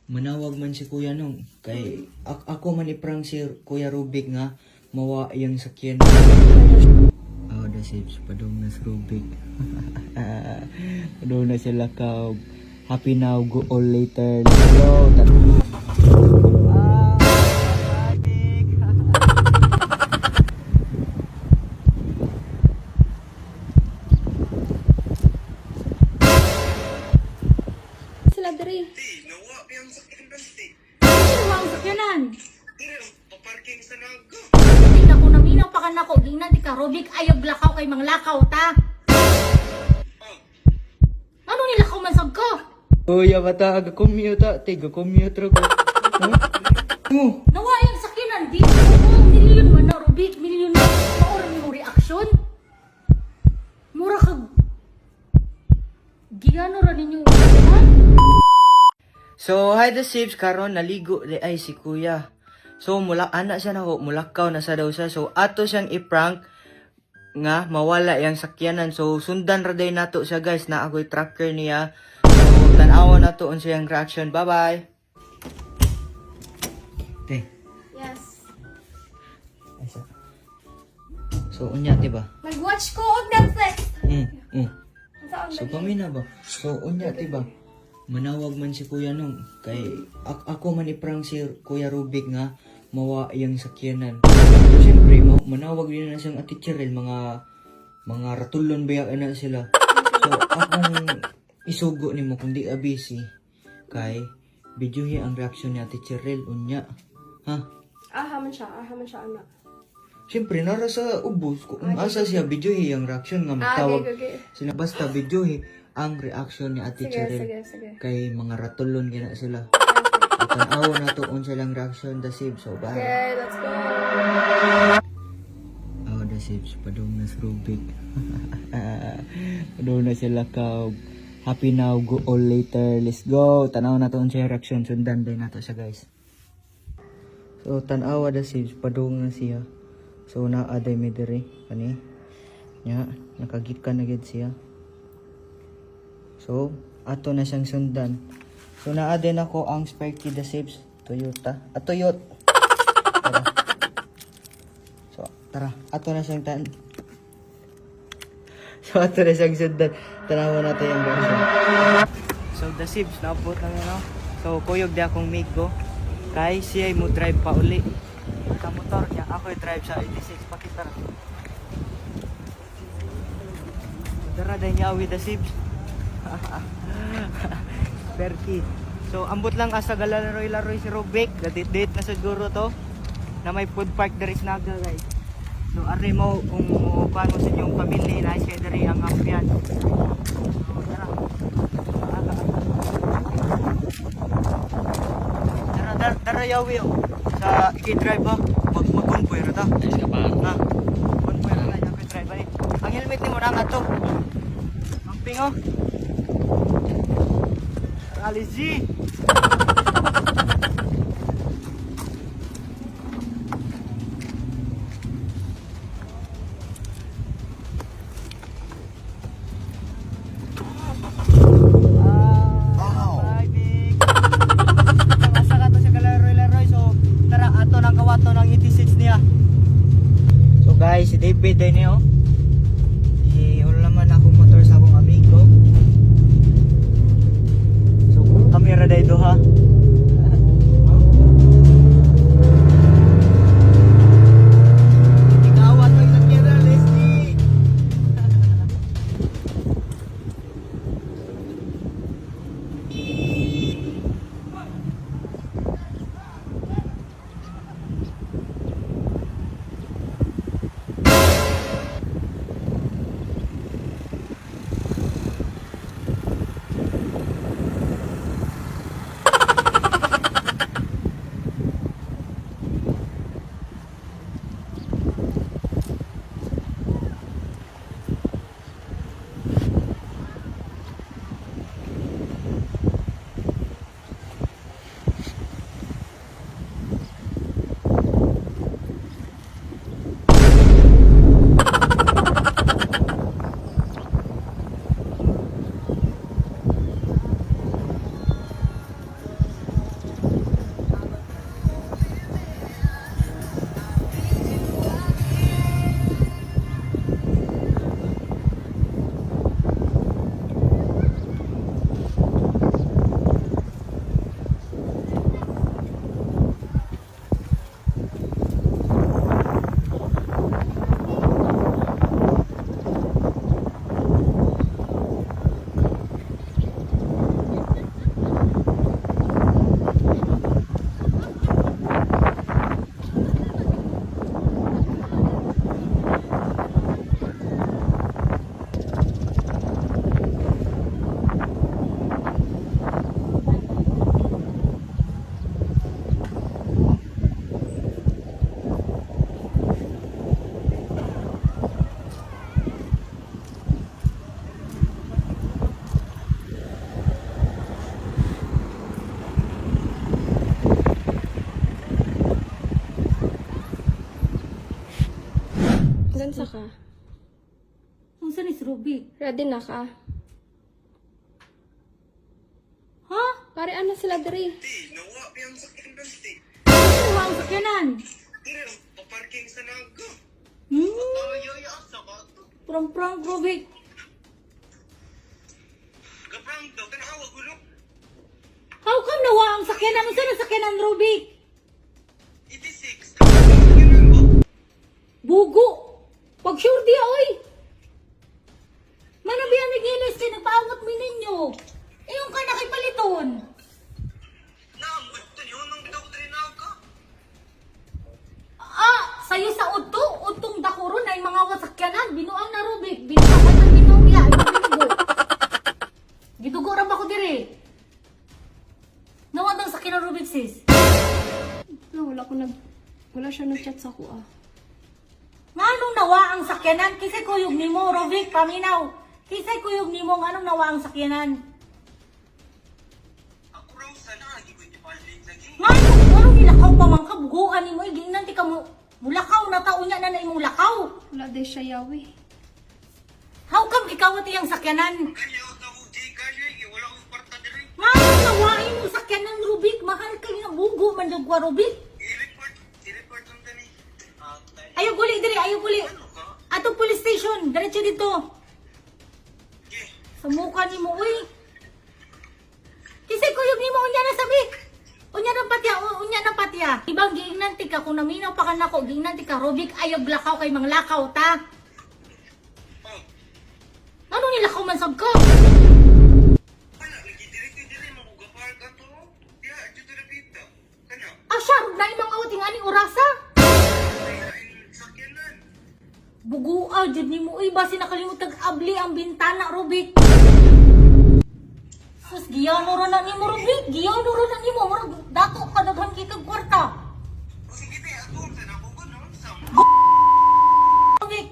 Manawag man si Kuya nung kay ako man iprang si Kuya Rubik nga mawa yung sakyan. Oh, the saves padong na si Rubik. Padong na sila ka. Happy now, go all later. Let's go. Sila diri. Nawa yang sakyan dante. Sino ang sakyanan? Dire paparking sa naga. Hindi na ko naminaw pa ka na ko. Di na di ka Rubik ayog lakaw kay mga lakaw ta. Ano nilakaw man sab ka? Kuya bata aga-commute ta. Tiga-commute ra ko. Nawa yung sakyanan. Di ko milyon man na Rubik. Milyon na. Maura mo reaksyon. Mura kag... Giyano ra ninyo sakyanan? So, hi the Sibs, karon naligo di ay si Kuya. So, mula ana siya nako, mulakaw na sa daw siya. So, ato siyang i-prank nga mawala yang sakyanan. So, sundan ra day nato siya guys na ako'y tracker niya. So, tan-awa nato on siyang reaction. Bye-bye. Te. Yes. So, unya, diba? Mag-watch ko og Netflix. So, pamina ba? So, unya, diba? Manawag man si Kuya nung kay ako man iprang si Kuya Rubik nga mawa yung sakyanan. So, siyempre, manawag din na siyang Ate Cheryl, mga ratulon ba na sila. So, akong isugo ni mo kung di busy kay videohi ang reaction ni Ate Cheryl, unya. Ha? Aha man siya, anak. Siyempre, nara sa ubos. Kung asa siya, videohi ang reaction nga magtawag. Okay. Sila basta videohi ang reaction ni Ate Cheryl. Sige. Kay mga ratulon gina sila. At tanaw na to on silang reaction the Sibs. So, bye. Okay, let's go. Oh, the Sibs. Padong na si Rubik. Padong na sila ka. Happy now, go all later. Let's go. Tanaw na to on siya reaction. Sundan din na to siya guys. So, tanaw the Sibs. Padong na siya. So, naaday may diri. Kani. Nya, nakagikan na gid siya. So, ato na siyang sundan. So, naa din ako ang Sparky the Sibs. Toyota. Toyota. Tara. So, tara. Ato na siyang So, ato na siyang sundan. Tanawa natin yung version. So, the Sibs, naabot na yun, no? So, kuyog di akong migo. Kay siya mo drive pa uli. Sa motor niya, ako drive sa 86. Pakita. Tara din niya with the Sibs. Perky. So, ambot lang asa galalaroy-laroy si Rubik. Date na siguro to. Na may food park dari sa Naga, guys. So, ari mo kung paano sa inyong pamilya na siya dari ang ampian. So, tara. Tara yawi sa i-drive ba? Mag-convoy ra ta. Ayos ka pa. Ha? Convoy ra ta yung i-drive ba? Ang helmet ni mo na nga to. Ang pingo. Alice G. So guys, si David din niyo. Wala naman akong motor sa akong amigo. So kamera dahil do ha. Ikawat mo isang kera, Leslie. Gansa ka? Unsa ni si Rubik? Ready na ka? Ha? Pare, ano sila diri? Di, nawa yung sakyan dante. Ano ang sakyanan? Dire, paparking sa naga. Hmm? Ay, asa ka to? Prang-prang, Rubik. Gaprang daw, tanawa gulo. How come nawa ang sakyanan? Unsa na sakyanan, Rubik? 86. Sakyanan ba? Bugo. Pag sure di, oy. Manabihan ni Gilis, nagpaawat mi ninyo. Iyong ka nakipaliton. Naamot to yun nung daw trinaw ka. Sayo sa utong dakuron ay mga wasakyanan. Binuang na Rubik. Binuang na binuang ya. Binugo. Gidugo ram ako dire. Nawad ang sakyanan Rubik, sis. No, wala siya nag-chat sa kuha. Nganong nawa ang sakyanan? Kisay kuyog nimo, Rubik, paminaw. Kisay kuyog nimo, nganong nawa ang sakyanan? Ako raw sana, hindi ko itipalit lagi. Nganong nilakaw pa man ka, buguan nimo, nanti ka mo, mulakaw na taon niya na imong lakaw. Wala day siya yawi. How come ikawat iyang sakyanan? Kaya ako tawag di kaya, wala akong parta dire. Nganong nawa imong sakyanan, Rubik? Mahal kayo ng bugo, manjagwa, Rubik. I-report lang tani. Ayaw guli, dire, ayaw guli. Ano ka? Atong police station, diretso dito. Yeah. Sa mukha ni mo, uy. Kisay kuyog ni mo, unya na sabik. Unya na patya. Ibang giinanti ka, kung naminaw pa ka na ko, giinanti ka, Rubik, ayaw lakaw kay mang lakaw, ta. Oh, Ano nilakaw man sab ka? wala, lagi dire magugapar ka to. Yeah, dito na kita. Kana, Asya, na imang awating aning orasa. kayain sakyanan. Bugua, jud ni mo, uy, basi nakalimutag abli ang bintana, Rubik. Sus, giyano ron na ni mo, Rubik. Giyano ron na ni mo. Murag, dato ka daghan kitag kwarta. O sige te, atong sa nakugon no? Sa Rubik,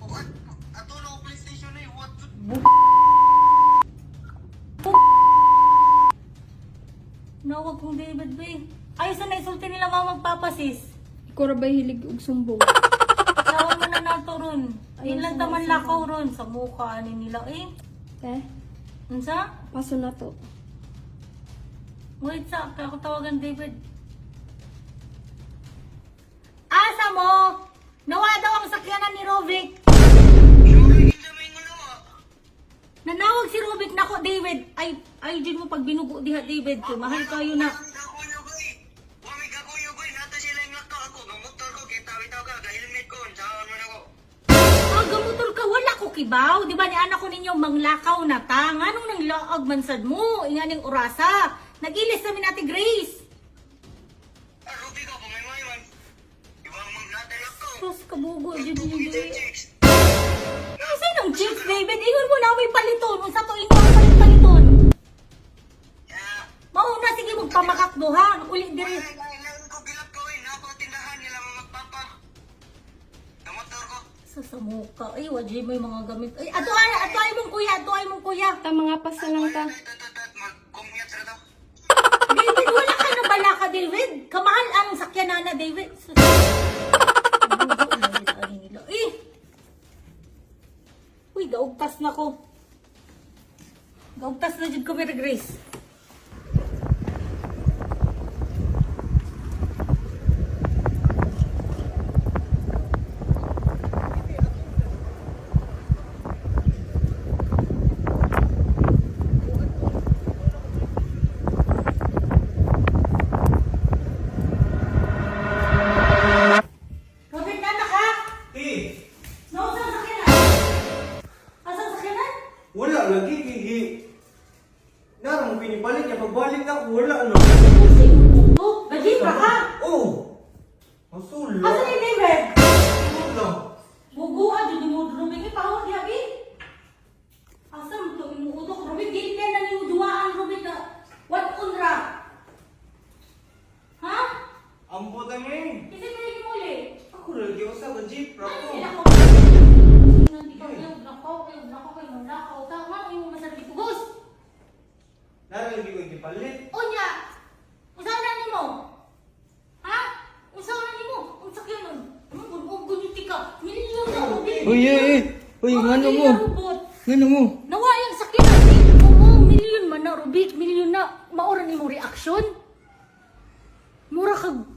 what? Ato na ako PlayStation na what? nawag kong David, be. Ayos na naisulti nila mga magpapasis. Ikaw ra ba'y hilig og sumbong? Tawag mo na nato ron. Ayun lang taman lakaw ron. Sa mukha ani nila, eh. Unsa? Paso na to. Wait sa, kaya ako tawagan David. Asa mo? Nawa daw ang sakyanan ni Rubik. Sure, hindi may ngulo. Nanawag si Rubik nako, David. Ay, din mo pag binugo diha, David. Kay mahal kayo na. Gakuyo boy. Wami gakuyo boy. Nato sila yung lakaw ako. Mamotor ko. Kita bitaw ka. Ga-helmet ko. Saan man ako. Gamutor ka, wala ko kibaw. Di ba ni anak ko ninyo manglakaw na ta? Anong nang laag mansad mo? Inganing orasa. Nag-ilis namin natin Grace. Ruby ka. Pumimay man. Ibang magnatalak ko. Sus, kabugo. Yun Tubo yung kita David. chicks. Sinong chicks, David? Ingon mo na may paliton. Unsa to ingon mo paliton? Yeah. Mauna, sige, magpamakakdo ha. Ulit diri. Kailangan ko bilap ko eh. Nako tindahan nila mga magpapa. Kamotor ko. Sa muka. Ay, wajay mo yung mga gamit. Ay, atoy mong kuya, atoy mong kuya. Ta mga pas na lang ta. Mag-commute sa to. David, wala ka na bala ka, David. Kamahal ang sakyanan na, David. Sus. Uy, gaugtas na ko. Gaugtas na dyan ko, Mary Grace. Robert, nanak ha? No, saan sakyanan? Asan sakyanan? Wala lagi, kiki. Narang pinipalit niya, pagbalik na ako, wala no. Kasi yung puto. Gajin ka ha? Oh! Masula. Asan yung David? Wala. Buguan, dito mo Rubik, ipawag niya, Bi. Asan mo ito inuutok? Rubik, di na nanimuduaan, Rubik na. What unra? Ha? Ang puta mo eh. Kasi kayo muli. Ako lagi ako sa jeep, Ano rako. nila ko? Hindi ka kayo nakaw. Tama, yung masarap itugos. Narang lagi ko ikipalit. Unya, usahan ni mo. Ha? Usahan ni mo. Ang sakyan nun. Gunyuti ka. Uy, ngano mo? Robot. Ngano mo? Nawa yung sakyanan. Oo, milyon man na, Rubik. Milyon na. Maoran imong reaksyon. Mura kag...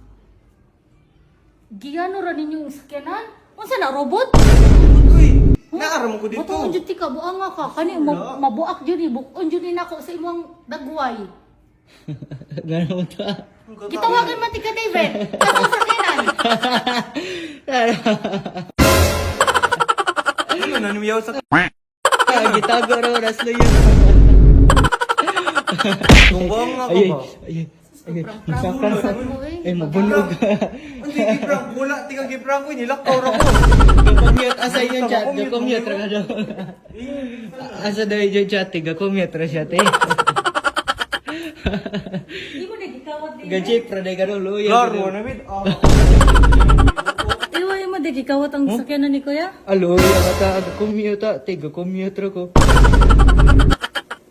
Giyano ra ninyo yung sakyanan? Unsa na, robot? Uy, naaram ko dito. Matuon jud ti ka, buang nga ka. Kani, mabuak jud ni. Bukon jud ni nako sa imong dagway. Ngano mo ta? Gitawagan man ti ka, David. Ano sakyanan? Ano, nanuyaw sa... Gitago raw, raslo yun. Tumbang ako Ay, ba? masakal sa... Ay, mabunog. Hindi, Gibrang, wala, tiga Gibrang ko, nilakaw ra ko. Ga-commute, asa yung chat, ga-commute ra ka daw. Asa daw yung chat, ga-commute ra siya, te. Di mo na gikawat din. Ga-jeep ra na ka daw, luya. Laro, namit. Iwa mo di gikawat ang sakyanan ni Kuya? Luya ka ta, ga-commute ta, te, ga-commute ra ko.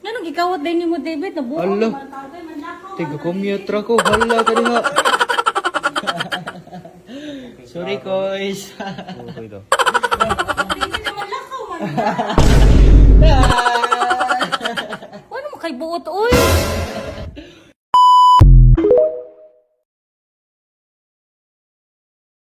Nganong gikawat din ni mo, David? Nabuo Ala. man tatay man lakaw. Te, ga-commute ra ko, hala ka rin nga. Sorry, kois. Okay daw. David naman lakaw man.